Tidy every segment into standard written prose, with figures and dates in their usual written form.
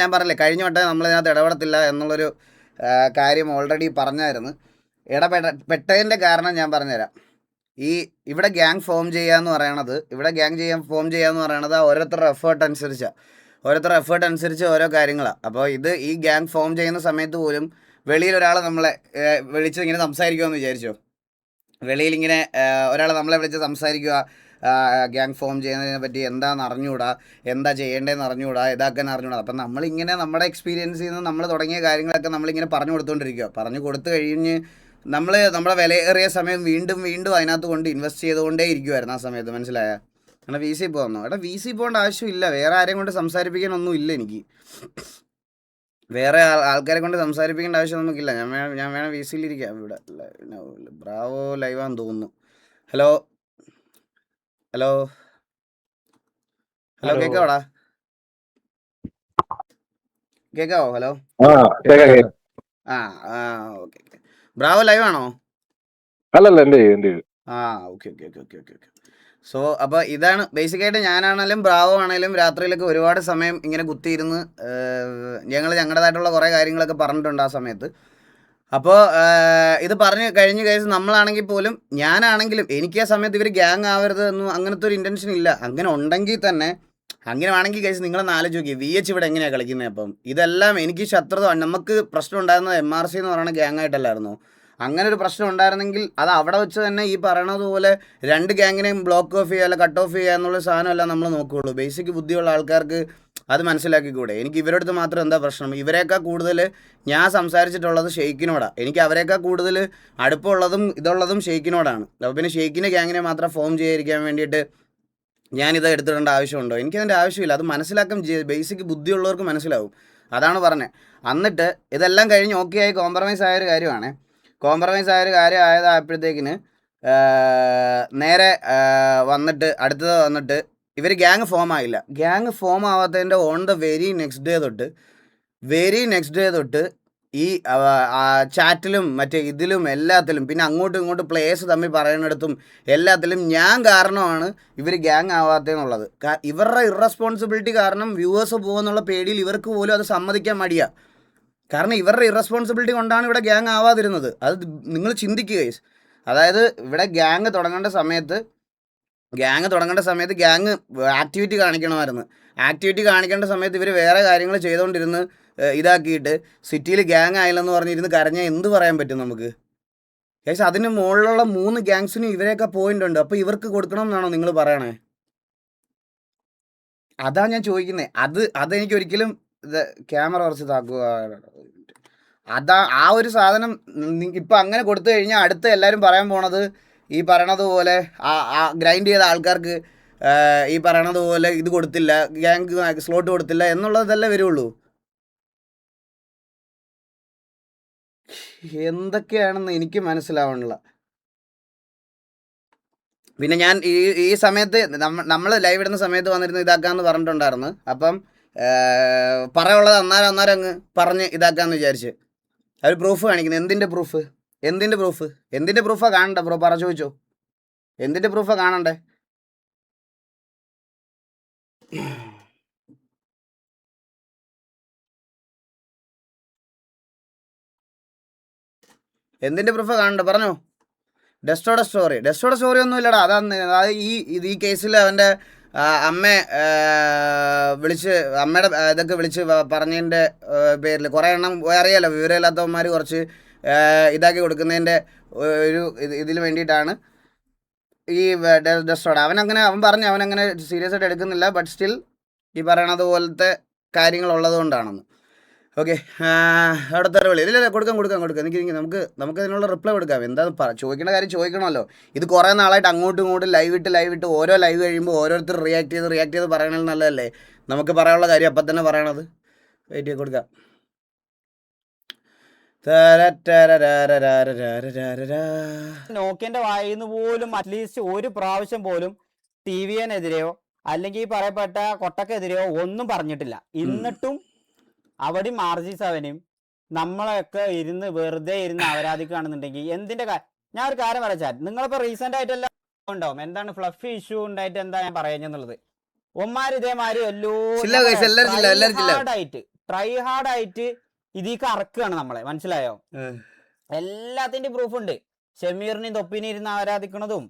ഞാൻ പറഞ്ഞില്ലേ കഴിഞ്ഞ വട്ടം നമ്മളിതിനകത്ത് ഇടപെടത്തില്ല എന്നുള്ളൊരു കാര്യം ഓൾറെഡി പറഞ്ഞായിരുന്നു. പെട്ടതിൻ്റെ കാരണം ഞാൻ പറഞ്ഞുതരാം. ഇവിടെ ഗ്യാങ് ഫോം ചെയ്യാന്ന് പറയണത് ഓരോരുത്തരുടെ എഫേർട്ട് അനുസരിച്ച് ഓരോ കാര്യങ്ങളാണ്. അപ്പോൾ ഈ ഗ്യാങ് ഫോം ചെയ്യുന്ന സമയത്ത് പോലും വെളിയിൽ ഒരാൾ നമ്മളെ വിളിച്ച് ഇങ്ങനെ സംസാരിക്കുമെന്ന് വിചാരിച്ചോ. വെളിയിൽ ഇങ്ങനെ ഒരാൾ നമ്മളെ വിളിച്ച് സംസാരിക്കുക, ഗ്യാങ് ഫോം ചെയ്യുന്നതിനെ പറ്റി എന്താണെന്ന് അറിഞ്ഞുകൂടാ, എന്താ ചെയ്യേണ്ടതെന്ന് അറിഞ്ഞുകൂടാ, ഇതാക്കാൻ അറിഞ്ഞുകൂടാ. അപ്പം നമ്മളിങ്ങനെ നമ്മുടെ എക്സ്പീരിയൻസിൽ നിന്ന് നമ്മൾ തുടങ്ങിയ കാര്യങ്ങളൊക്കെ നമ്മളിങ്ങനെ പറഞ്ഞു കൊടുത്തു കഴിഞ്ഞ് നമ്മുടെ വിലയേറിയ സമയം വീണ്ടും അതിനകത്ത് കൊണ്ട് ഇൻവെസ്റ്റ് ചെയ്തുകൊണ്ടേ ഇരിക്കുമായിരുന്നു ആ സമയത്ത്. മനസ്സിലായ? അങ്ങനെ VC പോകുന്നു. വി സി പോകേണ്ട ആവശ്യമില്ല. വേറെ ആരെയും കൊണ്ട് സംസാരിപ്പിക്കാനൊന്നും ഇല്ല എനിക്ക്. വേറെ ആൾക്കാരെ കൊണ്ട് സംസാരിപ്പിക്കേണ്ട ആവശ്യം നമുക്കില്ല. ഞാൻ വേണം VCയിൽ ഇരിക്കാം. ഇവിടെ ബ്രാവോ ലൈവാന്ന് തോന്നുന്നു. ഹലോ കേക്കാവോടാ? കേക്കാവോ? ഹലോ. ഓക്കെ. ബ്രാവോ ലൈവ് ആണോ? അല്ലല്ല, എന്റെ ഓക്കെ. സോ അപ്പോൾ ഇതാണ് ബേസിക്കായിട്ട്. ഞാനാണേലും ബ്രാവോ ആണേലും രാത്രിയിലൊക്കെ ഒരുപാട് സമയം ഇങ്ങനെ കുത്തിയിരുന്ന് ഞങ്ങളുടേതായിട്ടുള്ള കുറേ കാര്യങ്ങളൊക്കെ പറഞ്ഞിട്ടുണ്ട് ആ സമയത്ത്. അപ്പോൾ ഇത് പറഞ്ഞ് കഴിഞ്ഞ കേസ് നമ്മളാണെങ്കിൽ പോലും, ഞാനാണെങ്കിലും എനിക്ക് ആ സമയത്ത് ഇവർ ഗ്യാങ് ആവരുത് എന്നും അങ്ങനത്തെ ഒരു ഇൻറ്റൻഷൻ ഇല്ല. അങ്ങനെ ഉണ്ടെങ്കിൽ തന്നെ, അങ്ങനെ ആണെങ്കിൽ കേസ് നിങ്ങളൊന്ന് ആലോചിച്ച് നോക്കി, VH ഇവിടെ എങ്ങനെയാണ് കളിക്കുന്നത്. അപ്പം ഇതെല്ലാം എനിക്ക് ശത്രുത. നമുക്ക് പ്രശ്നം ഉണ്ടായിരുന്നത് MRC എന്ന് പറയുന്ന ഗ്യാങ് ആയിട്ടല്ലായിരുന്നോ? അങ്ങനെ ഒരു പ്രശ്നം ഉണ്ടായിരുന്നെങ്കിൽ അത് അവിടെ വെച്ച് തന്നെ ഈ പറയണത് പോലെ 2 ഗ്യാങ്ങിനെയും ബ്ലോക്ക് ഓഫ് ചെയ്യുക, അല്ല കട്ട് ഓഫ് ചെയ്യുക എന്നുള്ള സാധനമല്ല നമ്മൾ നോക്കുകയുള്ളൂ. ബേസിക് ബുദ്ധിയുള്ള ആൾക്കാർക്ക് അത് മനസ്സിലാക്കിക്കൂടെ? എനിക്ക് ഇവരടുത്ത് മാത്രം എന്താ പ്രശ്നം? ഇവരെക്കാൾ കൂടുതൽ ഞാൻ സംസാരിച്ചിട്ടുള്ളത് ഷെയ്ക്കിനോടാണ്. എനിക്ക് അവരെക്കാൾ കൂടുതൽ അടുപ്പമുള്ളതും ഇതുള്ളതും ഷെയ്ക്കിനോടാണ്. അപ്പോൾ പിന്നെ ഷെയ്ക്കിൻ്റെ ഗ്യാങ്ങിനെ മാത്രം ഫോം ചെയ്യാതിരിക്കാൻ വേണ്ടിയിട്ട് ഞാനിത് എടുത്തിടേണ്ട ആവശ്യമുണ്ടോ? എനിക്കതിൻ്റെ ആവശ്യമില്ല. അത് മനസ്സിലാക്കാൻ ബേസിക് ബുദ്ധിയുള്ളവർക്ക് മനസ്സിലാവും. അതാണ് പറഞ്ഞത്. എന്നിട്ട് ഇതെല്ലാം കഴിഞ്ഞ് ഓക്കെ ആയി കോംപ്രമൈസ് ആയൊരു കാര്യമാണ്. കോംപ്രമൈസ് ആയൊരു കാര്യം ആയപ്പോഴത്തേക്കിന് നേരെ അടുത്തത് വന്നിട്ട് ഇവർ ഗ്യാങ് ഫോം ആയില്ല. ഗ്യാങ് ഫോം ആവാത്തതിൻ്റെ on the very next day തൊട്ട് ഈ ചാറ്റിലും മറ്റേ ഇതിലും എല്ലാത്തിലും, പിന്നെ അങ്ങോട്ടും ഇങ്ങോട്ടും പ്ലേയേഴ്സ് തമ്മിൽ പറയുന്നിടത്തും എല്ലാത്തിലും ഞാൻ കാരണമാണ് ഇവർ ഗ്യാങ് ആവാത്തതെന്നുള്ളത്. ഇവരുടെ ഇറസ്പോൺസിബിലിറ്റി കാരണം വ്യൂവേഴ്സ് പോകുമെന്നുള്ള പേടിയിൽ ഇവർക്ക് പോലും അത് സമ്മതിക്കാൻ മടിയാണ്. കാരണം ഇവരുടെ ഇറസ്പോൺസിബിലിറ്റി കൊണ്ടാണ് ഇവിടെ ഗ്യാങ് ആവാതിരുന്നത്. അത് നിങ്ങൾ ചിന്തിക്കുക. അതായത് ഇവിടെ ഗ്യാങ് തുടങ്ങേണ്ട സമയത്ത് ഗ്യാങ് ആക്ടിവിറ്റി കാണിക്കണമായിരുന്നു. ആക്ടിവിറ്റി കാണിക്കേണ്ട സമയത്ത് ഇവർ വേറെ കാര്യങ്ങൾ ചെയ്തുകൊണ്ടിരുന്ന് ഇതാക്കിയിട്ട് സിറ്റിയിൽ ഗ്യാങ് ആയില്ലെന്ന് പറഞ്ഞിരുന്ന് കരഞ്ഞാൽ എന്ത് പറയാൻ പറ്റും നമുക്ക്? കേസ് അതിന് മുകളിലുള്ള 3 ഗ്യാങ്സിനും ഇവരെയൊക്കെ പോയിന്റ് ഉണ്ട്. അപ്പോൾ ഇവർക്ക് കൊടുക്കണം എന്നാണോ നിങ്ങൾ പറയണേ? അതാ ഞാൻ ചോദിക്കുന്നത്. അതെനിക്ക് ഒരിക്കലും ക്യാമറ കുറച്ച് താക്കുക. ആ ഒരു സാധനം ഇപ്പം അങ്ങനെ കൊടുത്തു കഴിഞ്ഞാൽ അടുത്ത് എല്ലാവരും പറയാൻ പോണത് ഈ പറയണത് പോലെ ഗ്രൈൻഡ് ചെയ്ത ആൾക്കാർക്ക് ഈ പറയണത് പോലെ ഇത് കൊടുത്തില്ല, ഗ്യാങ് സ്ലോട്ട് കൊടുത്തില്ല എന്നുള്ളതല്ലേ വരുള്ളൂ. എന്തൊക്കെയാണെന്ന് എനിക്ക് മനസ്സിലാവണില്ല. പിന്നെ ഞാൻ ഈ സമയത്ത് നമ്മൾ ലൈവ് ഇടുന്ന സമയത്ത് വന്നിരുന്ന് ഇതാക്കാമെന്ന് പറഞ്ഞിട്ടുണ്ടായിരുന്നു. അപ്പം പറയാനുള്ളത് അന്നേരം അങ്ങ് പറഞ്ഞ് ഇതാക്കാമെന്ന് വിചാരിച്ച്. അവർ പ്രൂഫ് കാണിക്കുന്നത്. എന്തിൻ്റെ പ്രൂഫാ കാണണ്ടേ ബ്രോ? ചോദിച്ചോ, എന്തിൻ്റെ പ്രൂഫാ കാണണ്ടേ? എന്തിൻ്റെ പ്രൂഫാ കാണണ്ടേ? പറഞ്ഞോ. ഡെസ്റ്റോടെ സ്റ്റോറി ഒന്നും ഇല്ലടാ. അതായത് ഈ കേസിൽ അവൻ്റെ അമ്മയെ വിളിച്ച്, അമ്മയുടെ ഇതൊക്കെ വിളിച്ച് പറഞ്ഞതിൻ്റെ പേരിൽ കുറേ എണ്ണം അറിയാലോ, വിവരമില്ലാത്തവന്മാർ കുറച്ച് ഇതാക്കി കൊടുക്കുന്നതിൻ്റെ ഒരു ഇതിന് വേണ്ടിയിട്ടാണ് ഈ ഡെസ്റ്റോടെ. അവൻ പറഞ്ഞു അവനങ്ങനെ സീരിയസ് ആയിട്ട് എടുക്കുന്നില്ല. ബട്ട് സ്റ്റിൽ ഈ പറയണത് പോലത്തെ കാര്യങ്ങളുള്ളത് കൊണ്ടാണെന്ന്. ഓക്കെ, അടുത്ത വിളി. ഇല്ല കൊടുക്കാം. എനിക്ക് നമുക്ക് അതിനുള്ള റിപ്ലൈ കൊടുക്കാം. എന്താ ചോദിക്കേണ്ട കാര്യം ചോദിക്കണമല്ലോ. ഇത് കുറേ നാളായിട്ട് അങ്ങോട്ടും ഇങ്ങോട്ടും ലൈവ് ഇട്ട് ഓരോ ലൈവ് കഴിയുമ്പോൾ ഓരോരുത്തർ റിയാക്ട് ചെയ്ത് പറയണത് നല്ലതല്ലേ? നമുക്ക് പറയാനുള്ള കാര്യം അപ്പം തന്നെ പറയണത്. വെയിറ്റ് ചെയ്ത് കൊടുക്കാം. നോക്കിയന്റെ വായിന്ന് പോലും അറ്റ്ലീസ്റ്റ് ഒരു പ്രാവശ്യം പോലും TVNെതിരെയോ അല്ലെങ്കിൽ ഈ പറയപ്പെട്ട കൊട്ടക്കെതിരെയോ ഒന്നും പറഞ്ഞിട്ടില്ല. എന്നിട്ടും അവിടെ RG7 നമ്മളൊക്കെ വെറുതെ ഇരുന്ന് ആരാധിക്കുകയാണെന്നുണ്ടെങ്കിൽ എന്തിന്റെ ഞാൻ ഒരു കാര്യം പറയാ, നിങ്ങളിപ്പോ റീസെന്റ് ആയിട്ടെല്ലാം ഉണ്ടാവും എന്താണ് ഫ്ലഫി ഇഷ്യൂ ഉണ്ടായിട്ട് എന്താ ഞാൻ പറയുന്നുള്ളത്. ഒമാര് ഇതേമാതിരി ട്രൈ ഹാർഡ് ആയിട്ട് ഇതിക്ക് അറക്കുകയാണ് നമ്മളെ, മനസ്സിലായോ? എല്ലാത്തിന്റെയും പ്രൂഫ് ഉണ്ട്. ഷമീറിനെയും തൊപ്പിനെയും ഇരുന്ന് ആരാധിക്കണതും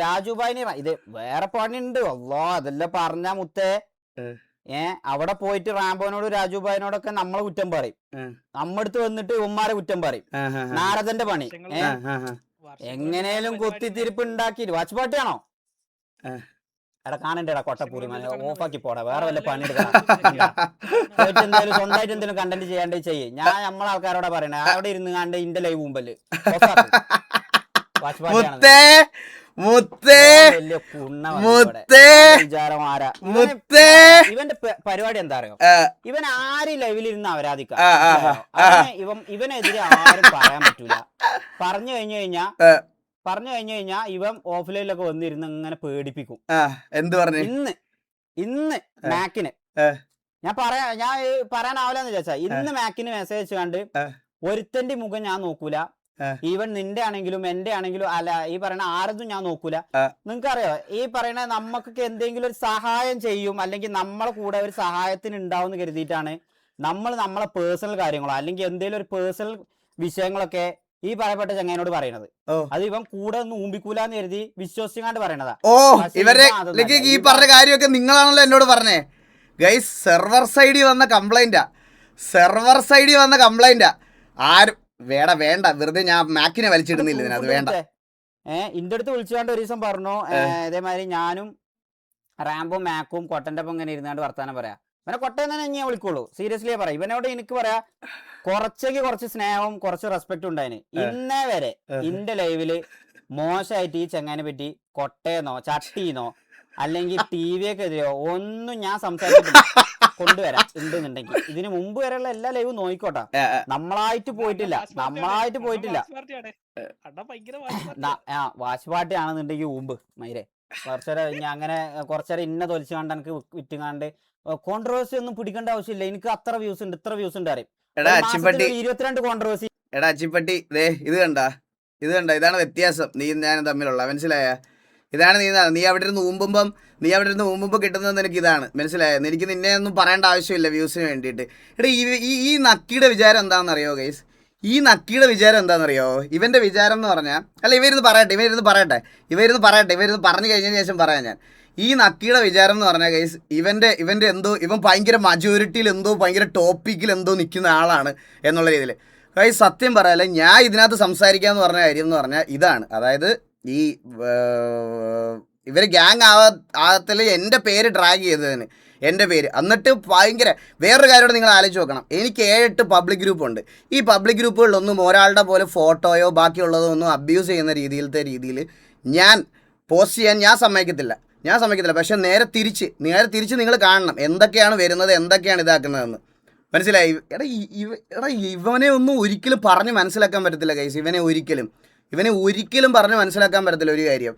രാജുഭായിനെ ഇത് വേറെ പണിയുണ്ട്. അല്ലോ അതെല്ലാം പറഞ്ഞ മുത്തേ അവിടെ പോയിട്ട് റാംബോനോട് രാജുഭായിനോടൊക്കെ നമ്മളെ കുറ്റം പറയും, നമ്മടുത്ത് വന്നിട്ട് ഉമ്മാരെ കുറ്റം പറയും. നാരദന്റെ പണി എങ്ങനെയും കൊത്തിത്തിരിപ്പ് ഉണ്ടാക്കി. വാച്ച് പാട്ടിയാണോ? എടാ കാണണ്ടേടാ കൊട്ടപ്പൂരി ഓഫാക്കി പോടാ, വേറെ വല്ല പണി എടുക്കണം. പോയിട്ട് എന്തായാലും സ്വന്തമായിട്ട് എന്തെങ്കിലും കണ്ടന്റ് ചെയ്യാണ്ട് ചെയ്യേ. ഞാൻ നമ്മളെ ആൾക്കാരോടാ പറയണേ, അവിടെ ഇരുന്ന് കണ്ട് ഇന്റെ ലൈവ് മുമ്പല് വാച്ച് പാട്ടിയാണ് വിചാരം ആരാ. ഇവന്റെ പരിപാടി എന്താ അറിയോ? ഇവൻ ആരും ലൈവിൽ ഇരുന്ന് ആരാധിക്കാം. ഇവനെതിരെ ആരും പറയാൻ പറ്റൂല. പറഞ്ഞു കഴിഞ്ഞു കഴിഞ്ഞാ ഇവൻ ഓഫ്ലൈനിലൊക്കെ വന്നിരുന്ന് ഇങ്ങനെ പേടിപ്പിക്കും. എന്ത് പറഞ്ഞു? ഇന്ന് മാക്കിന് ഞാൻ പറയാനാവില്ലെന്ന് വിചാരിച്ചാ, ഇന്ന് മാക്കിന് മെസ്സേജ് കണ്ട് ഒരുത്തന്റെ മുഖം ഞാൻ നോക്കൂല. ഈവൻ നിന്റെ ആണെങ്കിലും എന്റെ ആണെങ്കിലും അല്ല, ഈ പറയണ ആരതും ഞാൻ നോക്കൂല. നിങ്ങൾക്കറിയോ, ഈ പറയണ നമുക്കൊക്കെ എന്തെങ്കിലും ഒരു സഹായം ചെയ്യും, അല്ലെങ്കിൽ നമ്മളെ കൂടെ ഒരു സഹായത്തിന് ഉണ്ടാവും കരുതിയിട്ടാണ് നമ്മളെ പേഴ്സണൽ കാര്യങ്ങളോ അല്ലെങ്കിൽ എന്തെങ്കിലും ഒരു പേഴ്സണൽ വിഷയങ്ങളൊക്കെ ഈ പറയപ്പെട്ട ചങ്ങനോട് പറയണത്. അത് ഇവൻ കൂടെ ഒന്നും ഊമ്പിക്കൂലെന്ന് കരുതി വിശ്വസിക്കാണ്ട് പറയണതാ. ഇവരെ ഈ പറഞ്ഞ കാര്യമൊക്കെ നിങ്ങളാണല്ലോ എന്നോട് പറഞ്ഞേ. ഗൈസ്, സെർവർ സൈഡിൽ വന്ന കംപ്ലൈന്റാ. ആരും വേണ്ട വെറുതെ ഞാൻ മാക്കിനെ വലിച്ചിടുന്നില്ല ഇതിനകത്ത്, വേണ്ട. ഇന്റെ അടുത്ത് വിളിച്ചുകൊണ്ട് ഒരു ദിവസം പറഞ്ഞു, ഇതേമാതിരി ഞാനും റാംബോ മാക്കും കൊട്ടന്റെ ഒപ്പം ഇങ്ങനെ ഇരുന്നാണ്ട് വർത്താനം പറയാ. ഇവനെ കൊട്ടയെന്ന് തന്നെ ഞാൻ വിളിക്കുള്ളൂ, സീരിയസ്ലി പറയാം. ഇവനോട് എനിക്ക് പറയാ കുറച്ച് സ്നേഹവും കുറച്ച് റെസ്പെക്ട് ഉണ്ടായിന്. ഇന്നേ വരെ ഇന്റെ ലൈവില് മോശമായിട്ട് ഈ ചെങ്ങാനെ പറ്റി കൊട്ടയെന്നോ ചട്ടീന്നോ അല്ലെങ്കിൽ ടിവിയൊക്കെ എതിരെയോ ഒന്നും ഞാൻ സംസാരിച്ചിട്ടില്ല. കൊണ്ടുവരാം ഉണ്ടെന്നുണ്ടെങ്കിൽ ഇതിന് മുമ്പ് വരെയുള്ള എല്ലാ ലൈവും നോയിക്കോട്ടെ. നമ്മളായിട്ട് പോയിട്ടില്ല. വാശ് പാർട്ടി ആണെന്നുണ്ടെങ്കിൽ ഊമ്പ് മൈരെ കുറച്ചേരം അങ്ങനെ കുറച്ചേരം ഇന്ന തൊലിച്ചു കണ്ട് എനിക്ക് വിറ്റുകാണ്ട് കോൺട്രവേഴ്സി ഒന്നും പിടിക്കേണ്ട ആവശ്യമില്ല. എനിക്ക് അത്ര വ്യൂസ് ഉണ്ട്, ഇത്ര വ്യൂസ് ഉണ്ട് അറിയും. 22 കോൺട്രവേഴ്സി. എടാ അച്ചിപ്പട്ടി, ഇത് കണ്ട, ഇതാണ് വ്യത്യാസം നീ ഞാനും തമ്മിലുള്ള, മനസ്സിലായ? ഇതാണ് നീ അവിടെ ഇരുന്ന് ഊമ്പുമ്പോൾ കിട്ടുന്നത് നിനക്ക് ഇതാണ്, മനസ്സിലായത്? എനിക്ക് നിന്നെ ഒന്നും പറയേണ്ട ആവശ്യമില്ല വ്യൂസിന് വേണ്ടിയിട്ട്. എടാ ഈ നക്കിയുടെ വിചാരം എന്താണെന്നറിയോ ഗൈസ്? ഇവന്റെ വിചാരം എന്ന് പറഞ്ഞാൽ, അല്ല ഇവരിന്ന് പറഞ്ഞു കഴിഞ്ഞതിന് ശേഷം പറയാം ഞാൻ. ഈ നക്കിയുടെ വിചാരം എന്ന് പറഞ്ഞാൽ ഗൈസ്, ഇവന്റെ എന്തോ ഇവൻ ഭയങ്കര മജോറിറ്റിയിൽ എന്തോ ഭയങ്കര ടോപ്പിക്കിൽ എന്തോ നിൽക്കുന്ന ആളാണ് എന്നുള്ള രീതിയിൽ. ഗൈസ് സത്യം പറയാല്ലേ, ഞാൻ ഇതിനകത്ത് സംസാരിക്കാന്ന് പറഞ്ഞ കാര്യം എന്ന് പറഞ്ഞാൽ ഇതാണ്. അതായത് ഈ ഇവർ ഗ്യാങ് ആകത്തിൽ എൻ്റെ പേര് ഡ്രാഗ് ചെയ്തതിന്, എൻ്റെ പേര് എന്നിട്ട് ഭയങ്കര വേറൊരു കാര്യത്തോട് നിങ്ങൾ ആലോചിച്ച് നോക്കണം. എനിക്ക് 7-8 പബ്ലിക് ഗ്രൂപ്പുണ്ട്. ഈ പബ്ലിക് ഗ്രൂപ്പുകളിലൊന്നും ഒരാളുടെ പോലെ ഫോട്ടോയോ ബാക്കിയുള്ളതോ ഒന്നും അബ്യൂസ് ചെയ്യുന്ന രീതിയിൽ ഞാൻ പോസ്റ്റ് ചെയ്യാൻ ഞാൻ സമ്മതിക്കത്തില്ല. പക്ഷെ നേരെ തിരിച്ച് നിങ്ങൾ കാണണം എന്തൊക്കെയാണ് വരുന്നത്, എന്തൊക്കെയാണ് ഇതാക്കുന്നതെന്ന്. മനസ്സിലായി? എടാ ഇവനെ ഒന്നും ഒരിക്കലും പറഞ്ഞ് മനസ്സിലാക്കാൻ പറ്റത്തില്ല ഗൈസ്. ഇവനെ ഒരിക്കലും പറഞ്ഞ് മനസ്സിലാക്കാൻ പറ്റത്തില്ല ഒരു കാര്യം.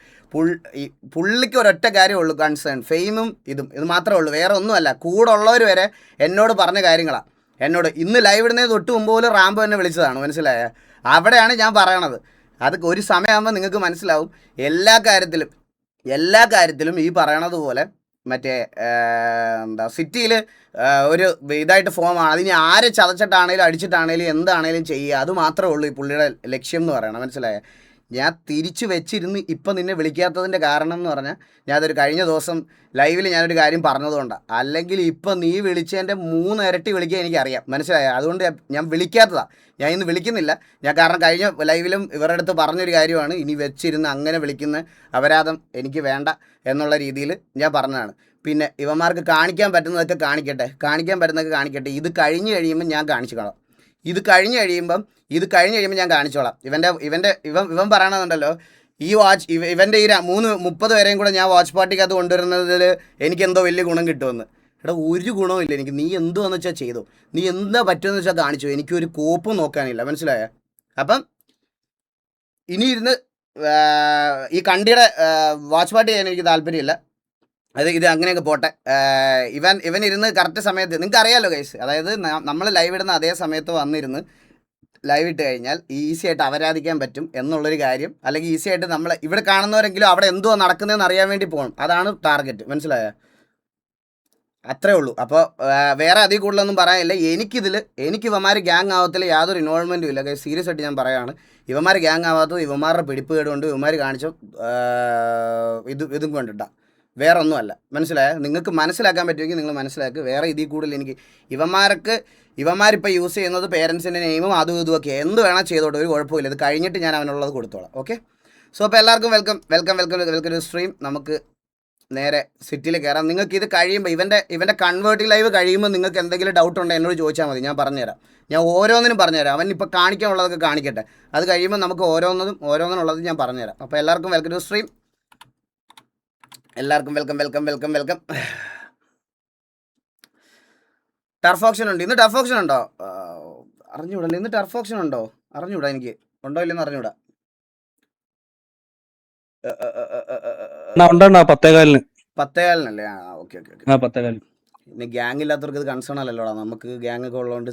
പുള്ളിക്ക് ഒരൊറ്റ കാര്യമുള്ളൂ കൺസേൺ, ഫെയിമും ഇത് മാത്രമേ ഉള്ളൂ, വേറെ ഒന്നുമല്ല. കൂടെ ഉള്ളവർ വരെ എന്നോട് പറഞ്ഞ കാര്യങ്ങളാണ്. എന്നോട് ഇന്ന് ലൈവ് ഇടുന്നതിന് തൊട്ട് മുമ്പ് പോലും റാംബോ എന്നെ വിളിച്ചതാണ്, മനസ്സിലായ? അവിടെയാണ് ഞാൻ പറയണത്. അത് ഒരു സമയമാകുമ്പോൾ നിങ്ങൾക്ക് മനസ്സിലാവും. എല്ലാ കാര്യത്തിലും ഈ പറയണത് പോലെ മറ്റേ സിറ്റിയിൽ ഒരു ഇതായിട്ട് ഫോമാണ്. അതിന് ആരെ ചതച്ചിട്ടാണേലും അടിച്ചിട്ടാണേലും എന്താണേലും ചെയ്യുക, അത് മാത്രമേ ഉള്ളൂ ഈ പുള്ളിയുടെ ലക്ഷ്യം എന്ന് പറയണം, മനസ്സിലായ? ഞാൻ തിരിച്ചു വെച്ചിരുന്ന് ഇപ്പം നിന്നെ വിളിക്കാത്തതിൻ്റെ കാരണം എന്ന് പറഞ്ഞാൽ, ഞാനതൊരു കഴിഞ്ഞ ദിവസം ലൈവിൽ ഞാനൊരു കാര്യം പറഞ്ഞതുകൊണ്ടാണ്. അല്ലെങ്കിൽ ഇപ്പം നീ വിളിച്ചതിൻ്റെ 3 ഇരട്ടി വിളിക്കാൻ എനിക്കറിയാം, മനസ്സിലായ? അതുകൊണ്ട് ഞാൻ വിളിക്കാത്തതാണ്. ഞാൻ ഇന്ന് വിളിക്കുന്നില്ല. ഞാൻ കാരണം കഴിഞ്ഞ ലൈവിലും ഇവരുടെ അടുത്ത് പറഞ്ഞൊരു കാര്യമാണ്, ഇനി വെച്ചിരുന്ന് അങ്ങനെ വിളിക്കുന്ന അപരാധം എനിക്ക് വേണ്ട എന്നുള്ള രീതിയിൽ ഞാൻ പറഞ്ഞതാണ്. പിന്നെ ഇവന്മാർക്ക് കാണിക്കാൻ പറ്റുന്നതൊക്കെ കാണിക്കട്ടെ. ഇത് കഴിഞ്ഞ് കഴിയുമ്പോൾ ഞാൻ കാണിച്ചോളാം. ഇത് കഴിഞ്ഞ് കഴിയുമ്പോൾ ഞാൻ കാണിച്ചോളാം. ഇവൻ പറയണതുണ്ടല്ലോ, ഇവൻ്റെ ഈ 30 പേരെയും കൂടെ ഞാൻ വാച്ച് പാർട്ടിക്കകത്ത് കൊണ്ടുവരുന്നതിൽ എനിക്കെന്തോ വലിയ ഗുണം കിട്ടുമെന്ന്. എടാ ഒരു ഗുണവും ഇല്ല എനിക്ക്. നീ എന്തുവാന്ന് വെച്ചാൽ ചെയ്തോ, നീ എന്താ പറ്റുമെന്ന് വെച്ചാൽ കാണിച്ചോ, എനിക്കൊരു കോപ്പും നോക്കാനില്ല, മനസ്സിലായ? അപ്പം ഇനി ഇരുന്ന് ഈ കണ്ടിയുടെ വാച്ച് പാർട്ടി ചെയ്യാൻ എനിക്ക് താല്പര്യമില്ല. ഇത് അങ്ങനെയൊക്കെ പോട്ടെ. ഇവൻ ഇരുന്ന് കറക്റ്റ് സമയത്ത്, നിങ്ങൾക്ക് അറിയാമല്ലോ ഗൈസ്, അതായത് നമ്മൾ ലൈവ് ഇടുന്ന അതേ സമയത്ത് വന്നിരുന്ന് ലൈവ് ഇട്ട് കഴിഞ്ഞാൽ ഈസി ആയിട്ട് അപരാധിക്കാൻ പറ്റും എന്നുള്ളൊരു കാര്യം, അല്ലെങ്കിൽ ഈസി ആയിട്ട് നമ്മൾ ഇവിടെ കാണുന്നവരെങ്കിലും അവിടെ എന്തുവാ നടക്കുന്നതെന്ന് അറിയാൻ വേണ്ടി പോകണം. അതാണ് ടാർഗറ്റ്, മനസ്സിലായ? അത്രേ ഉള്ളൂ. അപ്പോൾ വേറെ അതിൽ കൂടുതലൊന്നും പറയാനില്ല. എനിക്ക് ഇവന്മാർ ഗ്യാങ് ആവത്തിൽ യാതൊരു ഇൻവോൾവ്മെൻറ്റും ഇല്ല. സീരിയസ് ആയിട്ട് ഞാൻ പറയുകയാണ്. ഇവന്മാർ ഗ്യാങ് ആവാത്തത് ഇവന്മാരുടെ പിടിപ്പുകേട് കൊണ്ട് ഇവന്മാർ കാണിച്ച ഇതും കൊണ്ടിട്ടാണ്, വേറെ ഒന്നുമല്ല. മനസ്സിലായോ? നിങ്ങൾക്ക് മനസ്സിലാക്കാൻ പറ്റുമെങ്കിൽ നിങ്ങൾ മനസ്സിലാക്കുക. വേറെ ഇതിൽ കൂടുതൽ എനിക്ക് ഇവന്മാരിപ്പോൾ യൂസ് ചെയ്യുന്നത് പേരൻസിൻ്റെ നെയിമും അതും ഇതുമൊക്കെ എന്ത് വേണം ചെയ്തോട്ടെ, ഒരു കുഴപ്പമില്ല. ഇത് കഴിഞ്ഞിട്ട് ഞാൻ അവനുള്ളത് കൊടുത്തോളാം. ഓക്കെ, സോ അപ്പോൾ എല്ലാവർക്കും വെൽക്കം ടു സ്ട്രീം. നമുക്ക് നേരെ സിറ്റിയിൽ കയറാം. നിങ്ങൾക്ക് ഇത് കഴിയുമ്പോൾ ഇവൻ്റെ കൺവേർട്ടിംഗ് ലൈവ് കഴിയുമ്പോൾ നിങ്ങൾക്ക് എന്തെങ്കിലും ഡൗട്ട് ഉണ്ടോ എന്നോട് ചോദിച്ചാൽ മതി, ഞാൻ പറഞ്ഞുതരാം. ഞാൻ ഓരോന്നിനും പറഞ്ഞുതരാം. അവൻ ഇപ്പോൾ കാണിക്കാനുള്ളതൊക്കെ കാണിക്കട്ടെ, അത് കഴിയുമ്പോൾ നമുക്ക് ഓരോന്നിനുള്ളത് ഞാൻ പറഞ്ഞുതരാം. അപ്പോൾ എല്ലാവർക്കും വെൽക്കം ടു സ്ട്രീം. എല്ലാവർക്കും വെൽക്കം. ടർഫ് ഓപ്ഷൻ ഉണ്ട് ഇന്ന്. ടർഫ് ഓപ്ഷൻ ഉണ്ടോ അറിഞ്ഞൂടല്ലോ. ഇന്ന് ടർഫ് ഓപ്ഷൻ ഉണ്ടോ അറിഞ്ഞൂടാ. എനിക്ക് ഉണ്ടോ ഇല്ലെന്ന് അറിഞ്ഞൂടാ. ഉണ്ടോ 10:15 10:15 ആ ഓക്കെ. ആ 10:15. പിന്നെ ഗ്യാങ് ഇല്ലാത്തവർക്ക് ഇത് കൺസേൺ അല്ലല്ലോടാ. നമുക്ക് ഗ്യാങ് ഒക്കെ ഉള്ളതുകൊണ്ട്